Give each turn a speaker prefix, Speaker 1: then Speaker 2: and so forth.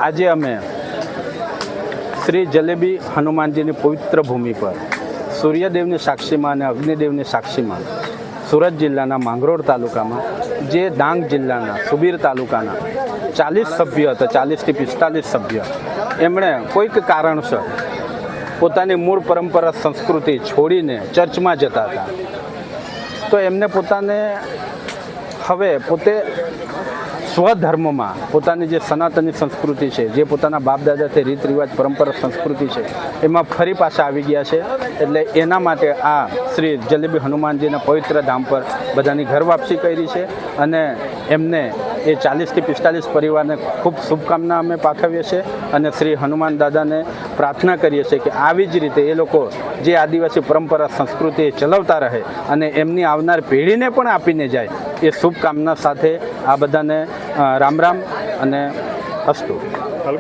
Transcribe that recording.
Speaker 1: આજે અમે શ્રી જલેબી હનુમાનજીની પવિત્ર ભૂમિ પર સૂર્યદેવની સાક્ષીમાં અને અગ્નિદેવની સાક્ષીમાં સુરત જિલ્લાના માંગરોળ તાલુકામાં જે ડાંગ જિલ્લાના સુબીર તાલુકાના 40 સભ્ય હતા, 40 થી 45 સભ્ય, એમણે કોઈક કારણસર પોતાની મૂળ પરંપરા સંસ્કૃતિ છોડીને ચર્ચમાં જતા હતા. તો એમને પોતાને હવે પોતે સ્વધર્મમાં પોતાની જે સનાતની સંસ્કૃતિ છે, જે પોતાના બાપ દાદાથી રીત રિવાજ પરંપરા સંસ્કૃતિ છે, એમાં ફરી પાછા આવી ગયા છે. એટલે એના માટે આ શ્રી જલેબી હનુમાનજીના પવિત્ર ધામ પર બધાની ઘર વાપસી કરી છે. અને એમને એ 40 થી 45 પરિવારને ખૂબ શુભકામના અમે પાઠવીએ છીએ અને શ્રી હનુમાન દાદાને પ્રાર્થના કરીએ છીએ કે આવી જ રીતે એ લોકો જે આદિવાસી પરંપરા સંસ્કૃતિ ચલાવતા રહે અને એમની આવનાર પેઢીને પણ આપીને જાય, એ શુભકામના સાથે આ બધાને રામ રામ અને અસ્તુ.